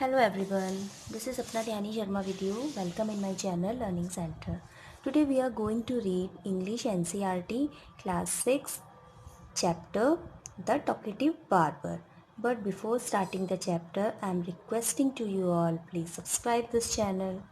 Hello everyone, this is Sapna Dhyani Sharma with you. Welcome in my channel Learning Center. Today we are going to read English NCERT Class 6 chapter The Talkative Barber. But before starting the chapter, I am requesting to you all, please subscribe this channel.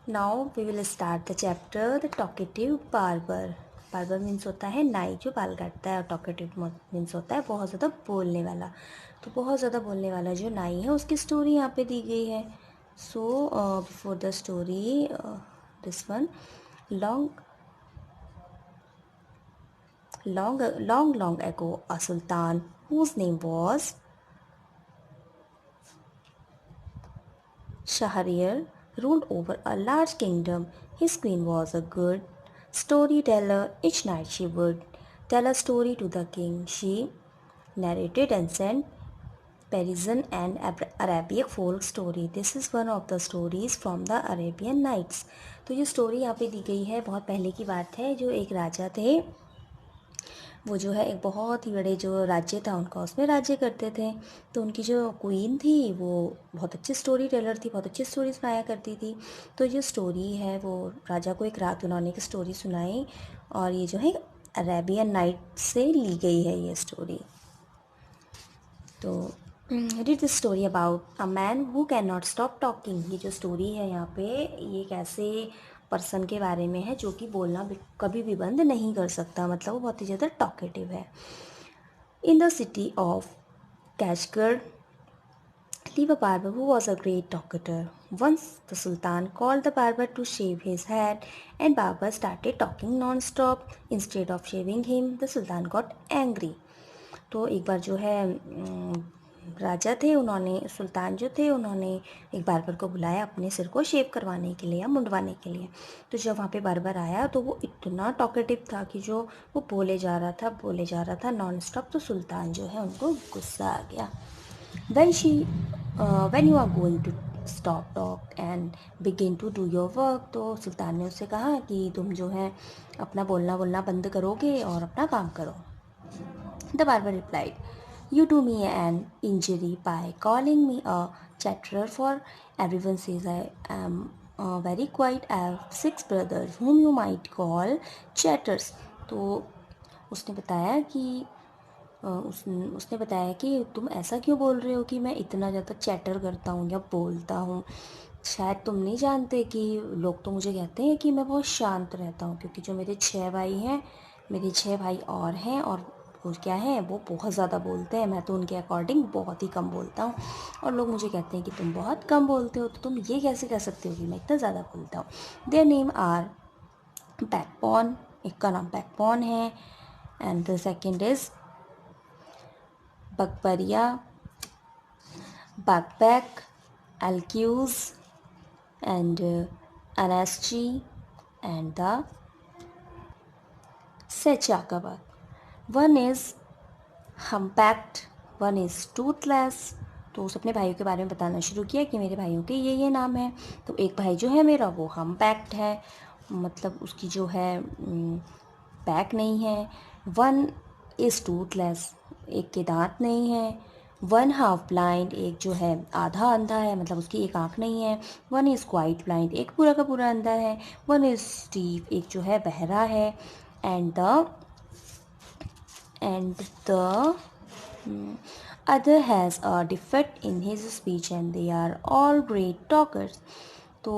Now we will start the chapter The Talkative Barber. Barber means होता है नाई जो बाल काटता है, और talkative means होता है बहुत ज़्यादा बोलने वाला। तो बहुत ज़्यादा बोलने वाला जो नाई है उसकी स्टोरी यहाँ पे दी गई है। So before the story this one, long long ago, a sultan whose name was Shahryar ruled over a large kingdom. His queen was a good storyteller. Each night she would tell a story to the king. She narrated ancient Persian and Arabic folk story. This is one of the stories from the Arabian Nights. तो ये story यहाँ पे दी गई है, बहुत पहले की बात है। जो एक राजा थे, वो जो है एक बहुत ही बड़े जो राज्य था उनका, उसमें राज्य करते थे। तो उनकी जो क्वीन थी वो बहुत अच्छी स्टोरी टेलर थी, बहुत अच्छी स्टोरी सुनाया करती थी। तो जो स्टोरी है वो राजा को एक रात उन्होंने एक स्टोरी सुनाई, और ये जो है अरेबियन नाइट से ली गई है ये स्टोरी। तो read this story about a man who can not stop talking. ये जो स्टोरी है यहाँ पे, ये एक ऐसे पर्सन के बारे में है जो कि बोलना कभी भी बंद नहीं कर सकता, मतलब वो बहुत ही ज़्यादा टॉकेटिव है। In the city of Kashgar live a barber who was a great talkator. Once the sultan called the barber to shave his head, and barber started talking non-stop. Instead of shaving him, the sultan got angry. तो एक बार जो है राजा थे, उन्होंने सुल्तान जो थे उन्होंने एक बार्बर को बुलाया अपने सिर को शेव करवाने के लिए या मुंडवाने के लिए। तो जब वहाँ पे बार्बर आया तो वो इतना टॉकेटिव था कि जो वो बोले जा रहा था नॉन स्टॉप। तो सुल्तान जो है उनको गुस्सा आ गया। when you are going to stop talk and begin to do your work, तो सुल्तान ने उससे कहा कि तुम जो है अपना बोलना बंद करोगे और अपना काम करो। The barber replied, "You do me an injury by calling me a chatterer, for everyone says I am very quiet. I have 6 brothers whom you might call chatters." तो उसने बताया कि उसने बताया कि तुम ऐसा क्यों बोल रहे हो कि मैं इतना ज़्यादा चैटर करता हूँ या बोलता हूँ। शायद तुम नहीं जानते कि लोग तो मुझे कहते हैं कि मैं बहुत शांत रहता हूँ, क्योंकि जो मेरे 6 भाई हैं, मेरे 6 भाई और हैं, और वो क्या है, वो बहुत ज़्यादा बोलते हैं। मैं तो उनके अकॉर्डिंग बहुत ही कम बोलता हूँ, और लोग मुझे कहते हैं कि तुम बहुत कम बोलते हो। तो तुम ये कैसे कह सकते हो कि मैं इतना ज़्यादा बोलता हूँ। देयर नेम आर बैकबोन, एक का नाम बैकबोन है, and the second is Bakbaria, backpack, alcues, and anaschi, and the sechakabak. One is humpbacked, one is toothless. तो उस अपने भाइयों के बारे में बताना शुरू किया कि मेरे भाइयों के ये नाम है। तो एक भाई जो है मेरा वो हम्पैक्ड है, मतलब उसकी जो है बैक नहीं है। वन इज़ टूथलेस, एक के दांत नहीं है। वन हाफ ब्लाइंड, एक जो है आधा अंधा है, मतलब उसकी एक आँख नहीं है। वन इज़ क्वाइट ब्लाइंड, एक पूरा का पूरा अंधा है। वन इज़ स्टीफ, एक जो है बहरा है। And the other has a defect in his speech and they are all great talkers. तो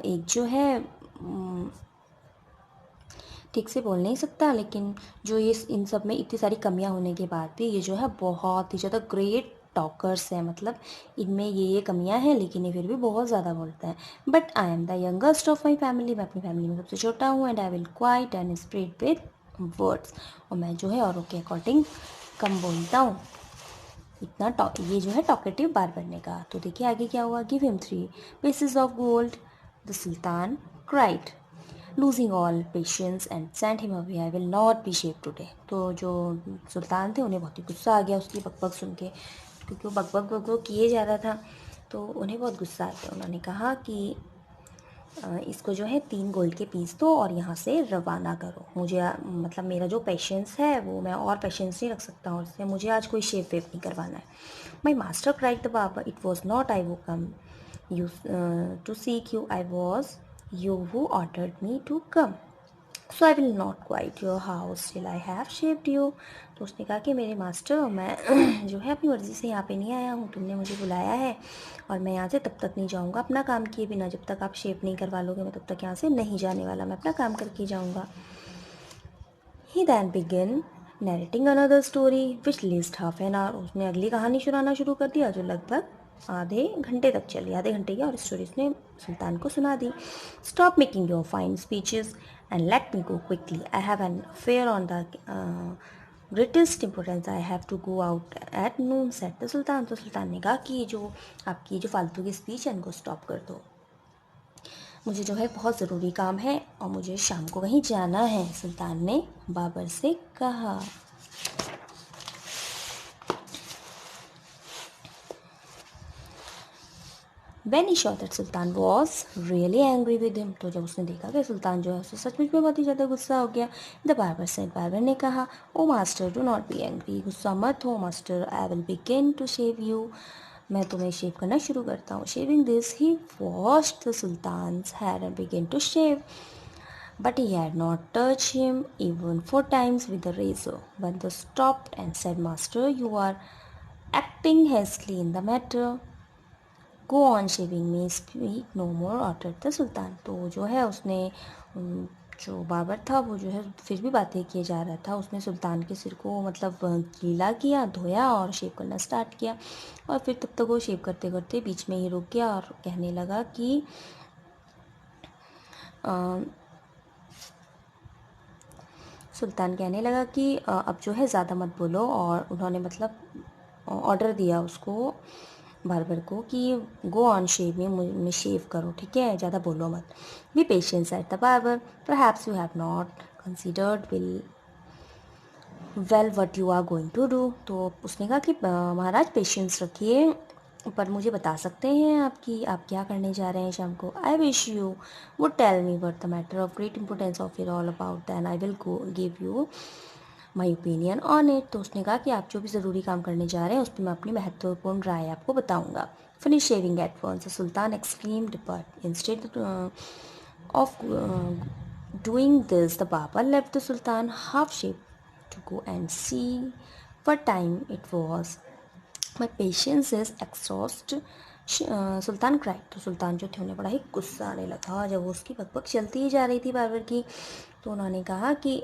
एक जो है ठीक से बोल नहीं सकता, लेकिन जो ये इन सब में इतनी सारी कमियां होने के बाद भी ये जो है बहुत ही ज़्यादा ग्रेट टॉकर्स हैं। मतलब इनमें ये कमियां हैं, लेकिन ये फिर भी बहुत ज़्यादा बोलता है। But I am the youngest of my family, मैं अपनी फैमिली में सबसे छोटा हूँ। And I will quiet and spread with words, और मैं जो है औरों के अकॉर्डिंग कम बोलता हूँ। इतना ये जो है टॉकेटिव बार बनने का। तो देखिए आगे क्या हुआ। Give him 3 pieces of gold, the sultan cried, losing all patience and send him away, I will not be shave today. तो जो सुल्तान थे उन्हें बहुत ही गुस्सा आ गया उसकी बकबक सुन के, क्योंकि वो बकबक किए जा रहा था। तो उन्हें बहुत गुस्सा आ गया। उन्होंने कहा कि इसको जो है 3 गोल्ड के पीस दो और यहाँ से रवाना करो। मुझे मतलब मेरा जो पेशेंस है वो मैं और पेशेंस नहीं रख सकता हूँ उससे, मुझे आज कोई शेव वेव नहीं करवाना है। My master cried the barber, it was not I who come you to seek you, I was you who ordered me to come, so I will not quit your house till I have shaped you. तो उसने कहा कि मेरे master, मैं जो है अपनी मर्ज़ी से यहाँ पे नहीं आया हूँ, तुमने मुझे बुलाया है और मैं यहाँ से तब तक नहीं जाऊँगा अपना काम किए बिना, जब तक आप शेप नहीं करवा लोगे मैं तब तक यहाँ से नहीं जाने वाला, मैं अपना काम करके जाऊँगा। He then begin narrating another story which lasted half an hour, उसने अगली कहानी सुनाना शुरू कर दिया जो लगभग आधे घंटे तक चली, आधे घंटे की और स्टोरी उसने सुल्तान को सुना दी। Stop making your fine speeches and let me go quickly, I have an affair on the greatest importance, I have to go out at noon said the sultan. तो सुल्तान ने कहा कि जो आपकी जो फालतू की स्पीच है इनको स्टॉप कर दो, मुझे जो है बहुत ज़रूरी काम है और मुझे शाम को कहीं जाना है, सुल्तान ने बाबर से कहा। When he saw that Sultan was really angry with him, तो जब उसने देखा कि सुल्तान जो है उससे सचमुच में बहुत ही ज़्यादा गुस्सा हो गया, द बार्बर सेड, बार्बर ने कहा, O master do not be angry, गुस्सा मत हो master, I will begin to shave you, मैं तुम्हें शेव करना शुरू करता हूँ। Shaving this he washed the sultan's hair and begin to shave, but he had not touched him even 4 times with the razor. Bandha stopped and said, Master, you are acting hastily in the matter. Go on shaving me, speak no more, ordered the sultan. तो जो है उसने जो बाबर था वो जो है फिर भी बातें किए जा रहा था, उसने सुल्तान के सिर को मतलब गीला किया, धोया और शेव करना स्टार्ट किया और फिर तब तक वो शेव करते करते बीच में ही रुक गया और कहने लगा कि सुल्तान कहने लगा कि अब जो है ज़्यादा मत बोलो, और उन्होंने मतलब ऑर्डर दिया उसको बार्बर को कि गो ऑन शेव में शेव करो, ठीक है, ज़्यादा बोलो मत। Be patience at the barber, perhaps you have not considered well what you are going to do. तो उसने कहा कि महाराज पेशेंस रखिए, पर मुझे बता सकते हैं आप क्या करने जा रहे हैं शाम को। I wish you would tell me what the matter of great importance of it all about, then I will go give you my opinion on it. तो उसने कहा कि आप जो भी ज़रूरी काम करने जा रहे हैं उस पर मैं अपनी महत्वपूर्ण राय आपको बताऊंगा। Finish shaving at once, sultan exclaimed, but instead of doing this the barber left the sultan half shaved to go and see what time it was. My patience is exhausted. Sultan cried, तो सुल्तान जो थे उन्हें बड़ा ही गुस्सा आने लगा जब वो उसकी बकबक चलती ही जा रही थी बाबर की। तो उन्होंने कहा कि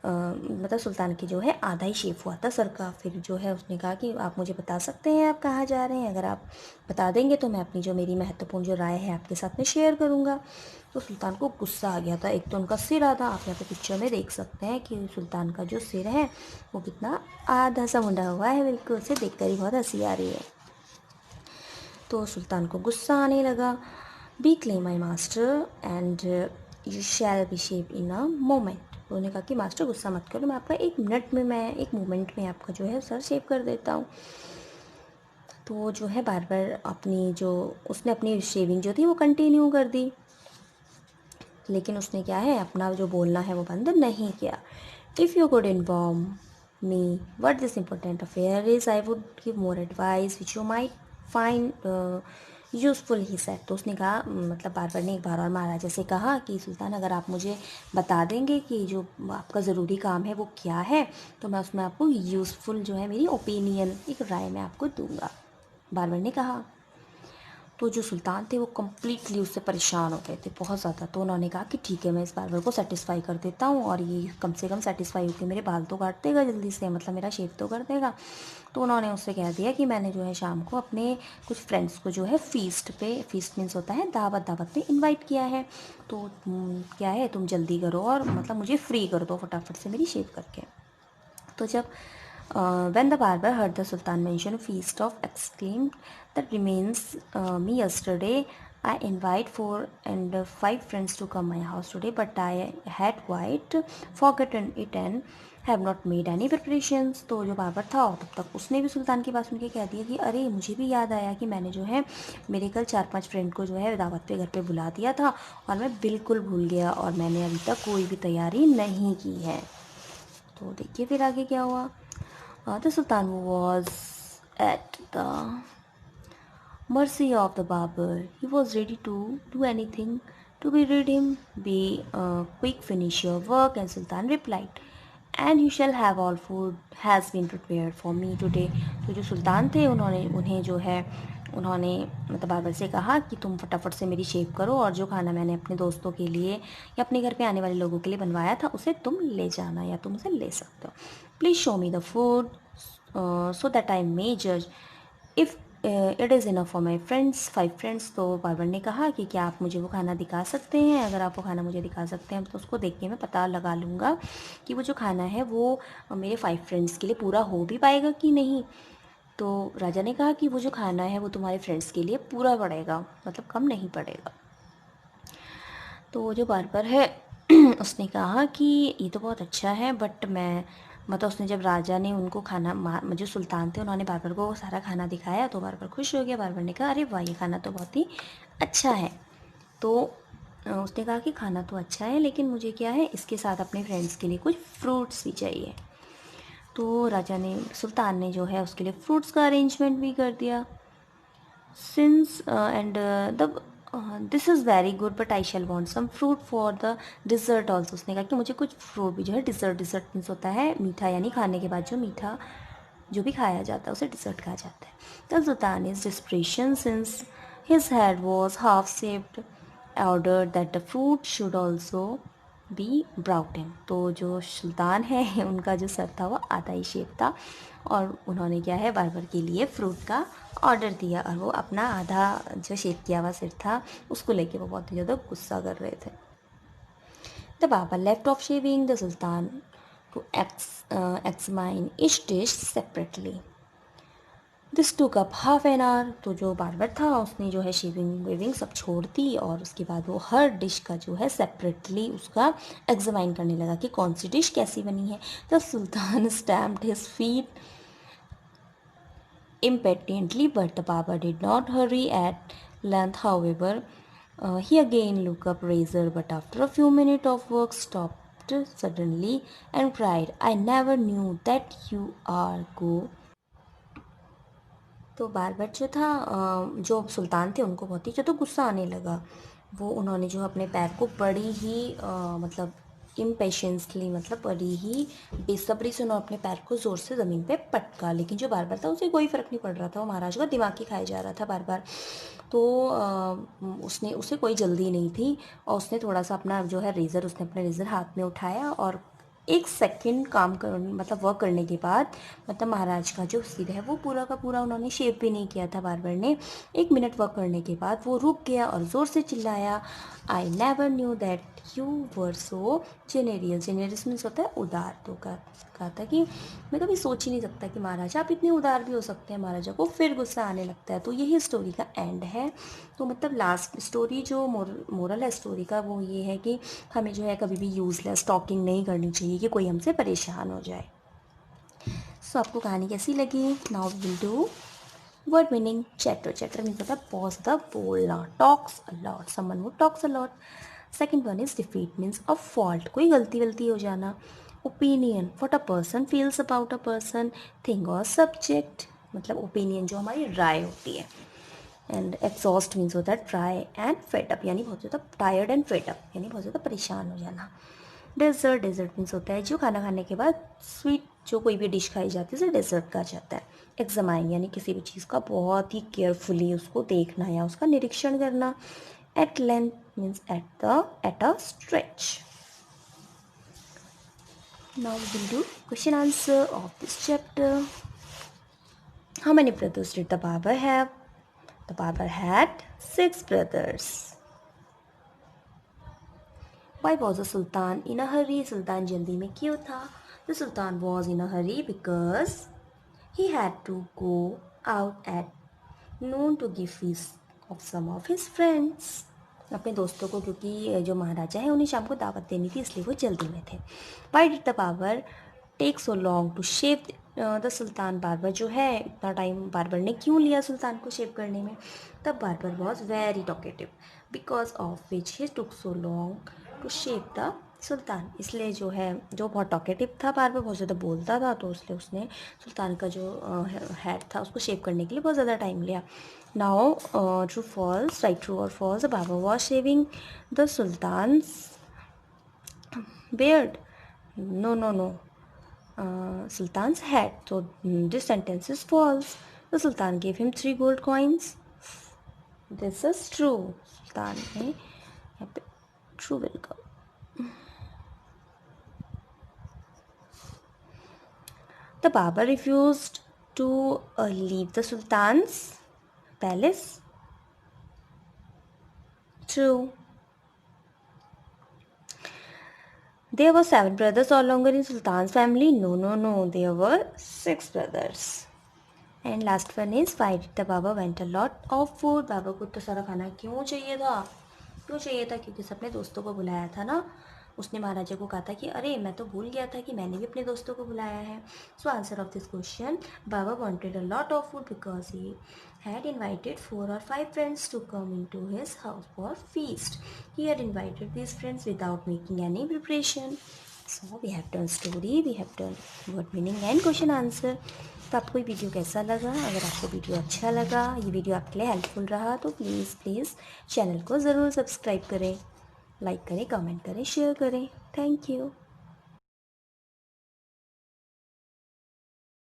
मतलब सुल्तान की जो है आधा ही शेव हुआ था सर का। फिर जो है उसने कहा कि आप मुझे बता सकते हैं आप कहाँ जा रहे हैं, अगर आप बता देंगे तो मैं अपनी जो मेरी महत्वपूर्ण जो राय है आपके साथ में शेयर करूँगा। तो सुल्तान को गुस्सा आ गया था, एक तो उनका सिर आधा, आप यहाँ पे पिक्चर में देख सकते हैं कि सुल्तान का जो सिर है वो कितना आधा सा मुंडा हुआ है, बिल्कुल उसे देख कर ही बहुत हंसी आ रही है। तो सुल्तान को गुस्सा आने लगा। B claim my master and you shall be shape in a moment. उन्होंने कहा कि मास्टर गुस्सा मत करो, मैं आपका एक मिनट में, मैं एक मोमेंट में आपका जो है सर शेप कर देता हूँ। तो जो है बार बार अपनी जो उसने अपनी शेविंग जो थी वो कंटिन्यू कर दी, लेकिन उसने क्या है अपना जो बोलना है वो बंद नहीं किया। If you could inform me what this important affair is, I would give more advice which you might find useful, he set. तो उसने कहा, मतलब बार ने एक बार और महाराजा से कहा कि सुल्तान अगर आप मुझे बता देंगे कि जो आपका ज़रूरी काम है वो क्या है तो मैं उसमें आपको यूज़फुल जो है मेरी ओपिनियन, एक राय मैं आपको दूंगा, बार ने कहा। तो जो सुल्तान थे वो कम्प्लीटली उससे परेशान हो गए थे बहुत ज़्यादा। तो उन्होंने कहा कि ठीक है मैं इस बार्बर को सेटिस्फाई कर देता हूँ और ये कम से कम सेटिस्फाई होकर मेरे बाल तो काट देगा जल्दी से, मतलब मेरा शेव तो कर देगा। तो उन्होंने उससे कह दिया कि मैंने जो है शाम को अपने कुछ फ्रेंड्स को जो है फीस्ट पे, फीस्ट मीन्स होता है दावत पे इन्वाइट किया है, तो क्या है तुम जल्दी करो और मतलब मुझे फ्री कर दो फटाफट से मेरी शेव करके। तो जब when the barber heard the sultan mention feast of, exclaimed, that remains me yesterday, I invite 4 and 5 friends to come my house today, but I had quite forgotten it and have not made any preparations. तो जो बाबर था तब तक उसने भी सुल्तान की बात सुन के कह दिया कि अरे मुझे भी याद आया कि मैंने जो है मेरे कल 4-5 फ्रेंड को जो है दावत पे घर पे बुला दिया था और मैं बिल्कुल भूल गया और मैंने अभी तक कोई भी तैयारी नहीं की है। तो देखिए फिर आगे क्या हुआ। The sultan was at the mercy of the barber. He was ready to do anything to be rid him. Be quick, finish your work. And Sultan replied, "And you shall have all food has been prepared for me today." तो जो सुल्तान थे उन्होंने उन्हें जो है उन्होंने मतलब बाबर से कहा कि तुम फटाफट से मेरी शेव करो और जो खाना मैंने अपने दोस्तों के लिए या अपने घर पे आने वाले लोगों के लिए बनवाया था उसे तुम ले जाना या तुम उसे ले सकते हो। Please show me the food so that I may जज if it is enough for my friends 5 friends. तो बाबर ने कहा कि क्या आप मुझे वो खाना दिखा सकते हैं, अगर आप वो खाना मुझे दिखा सकते हैं तो उसको देख के मैं पता लगा लूँगा कि वो जो खाना है वो मेरे 5 फ्रेंड्स के लिए पूरा हो भी पाएगा कि नहीं। तो राजा ने कहा कि वो जो खाना है वो तुम्हारे फ्रेंड्स के लिए पूरा पड़ेगा, मतलब कम नहीं पड़ेगा। तो वो जो बार्बर है उसने कहा कि ये तो बहुत अच्छा है बट मैं मतलब उसने जब राजा ने उनको खाना जो सुल्तान थे उन्होंने बाबर को सारा खाना दिखाया तो बाबर खुश हो गया। बाबर ने कहा अरे वाह ये खाना तो बहुत ही अच्छा है। तो उसने कहा कि खाना तो अच्छा है लेकिन मुझे क्या है इसके साथ अपने फ्रेंड्स के लिए कुछ फ्रूट्स भी चाहिए। तो राजा ने सुल्तान ने जो है उसके लिए फ्रूट्स का अरेंजमेंट भी कर दिया। Since and the this is very good but I shall want some fruit for the dessert also। उसने कहा कि मुझे कुछ फ्रूट भी जो है डिज़र्ट मीन्स होता है मीठा यानी खाने के बाद जो मीठा जो भी खाया जाता है उसे डिज़र्ट कहा जाता है। The Sultan is desperation since his head was half shaved ordered that the fruit should also be brought in. तो जो सुल्तान है उनका जो सर था वो आधा ही शेप था और उन्होंने क्या है बार्बर के लिए फ्रूट का ऑर्डर दिया और वो अपना आधा जो शेप किया हुआ सिर था उसको लेके वो बहुत ही ज़्यादा गुस्सा कर रहे थे। The barber left off shaving the sultan to examine each dish separately। This took up half an hour. तो जो बार्बर था उसने जो है शेविंग वेविंग सब छोड़ दी और उसके बाद वो हर डिश का जो है सेपरेटली उसका एग्जामाइन करने लगा कि कौन सी डिश कैसी बनी है। The sultan stamped his feet impatiently but the barber did not hurry at length however. He again looked up razor but after a few minutes of work stopped suddenly and cried, I never knew that you are go। तो barber जो था जो सुल्तान थे उनको बहुत ही ज़्यादा गुस्सा आने लगा। वो उन्होंने जो अपने पैर को बड़ी ही मतलब इम्पेशेंसली मतलब बड़ी ही बेसब्री से उन्होंने अपने पैर को ज़ोर से ज़मीन पे पटका। लेकिन जो बार्बर था उसे कोई फ़र्क नहीं पड़ रहा था, वो महाराज का दिमाग ही खाया जा रहा था बार बार। तो उसने उसे कोई जल्दी नहीं थी और उसने थोड़ा सा अपना जो है रेज़र उसने अपना रेज़र हाथ में उठाया और 1 सेकंड काम कर मतलब वर्क करने के बाद मतलब महाराज का जो सिर है वो पूरा का पूरा उन्होंने शेप भी नहीं किया था बार्बर ने। 1 मिनट वर्क करने के बाद वो रुक गया और ज़ोर से चिल्लाया, I never knew that you were so generous. Generous means होता है उदार। तो कहा था कि मैं कभी सोच ही नहीं सकता कि महाराजा आप इतने उदार भी हो सकते हैं। महाराजा को फिर गुस्सा आने लगता है। तो यही स्टोरी का एंड है। तो मतलब लास्ट स्टोरी जो मोरल है स्टोरी का वो ये है कि हमें जो है कभी भी यूज़लेस टॉकिंग नहीं करनी चाहिए कि कोई हमसे परेशान हो जाए। सो आपको कहानी कैसी लगी? Now will do word meaning chatter. Chatter means होता है बहुत ज़्यादा बोलना, talks a lot, someone who talks a lot. Second one is defeat means a fault, कोई गलती वलती हो जाना। Opinion what a person feels about a person thing और सब्जेक्ट, मतलब ओपिनियन जो हमारी राय होती है। एंड एग्जॉस्ट मीन्स होता है ट्राई एंड फेडअप यानी बहुत ज़्यादा टायर्ड एंड फेडअप यानी बहुत ज़्यादा परेशान हो जाना। डेजर्ट, डेजर्ट मीन्स होता है जो खाना खाने के बाद स्वीट जो कोई भी डिश खाई जाती है उसे डेजर्ट कहा जाता है। एग्जामाइन यानी किसी भी चीज़ का बहुत ही केयरफुली उसको देखना या उसका निरीक्षण करना। At length means at a stretch. Now we will do question answer of this chapter. How many brothers did the barber have? The barber had 6 brothers. Why was the Sultan in a hurry? Sultan जल्दी में क्यों था? The Sultan was in a hurry because he had to go out at noon to give feast of some of his friends. अपने दोस्तों को, क्योंकि जो महाराजा है उन्हें शाम को दावत देनी थी, इसलिए वो जल्दी में थे. Why did the barber take so long to shave the sultan? Barber जो है, इतना टाइम बार्बर ने क्यों लिया सुल्तान को शेव करने में? The barber was very talkative, because of which he took so long to shave the सुल्तान. इसलिए जो है, जो बहुत टॉकेटिव था, बार्बर बहुत ज़्यादा बोलता था, तो इसलिए उसने सुल्तान का जो हेड था उसको शेव करने के लिए बहुत ज़्यादा टाइम लिया. Now true false, right true और false. Barber was shaving the sultan's beard. No, no, no. Sultan's head. So this sentence is false. The Sultan gave him 3 gold coins. This is true. Sultan में यहाँ पे true will come. The barber refused to leave the Sultan's palace. True. There were 7 brothers all longer in Sultan's family. No, no, no. There were 6 brothers. And last one is, why did the Baba want a lot of food? बाबा को इतना सारा खाना क्यों चाहिए था? क्योंकि सबने दोस्तों को बुलाया था ना. उसने महाराजा को कहा था कि अरे मैं तो भूल गया था कि मैंने भी अपने दोस्तों को बुलाया है. So answer of this question, Baba wanted a lot of food because he had invited 4 or 5 friends to come into his house for feast. He had invited these friends without making any preparation. So we have done story, we have done word meaning and question answer. तो आपको ये video कैसा लगा? अगर आपको video अच्छा लगा, ये वीडियो आपके लिए हेल्पफुल रहा, तो प्लीज़ चैनल को ज़रूर सब्सक्राइब करें, लाइक करें, कमेंट करें, शेयर करें. Thank you.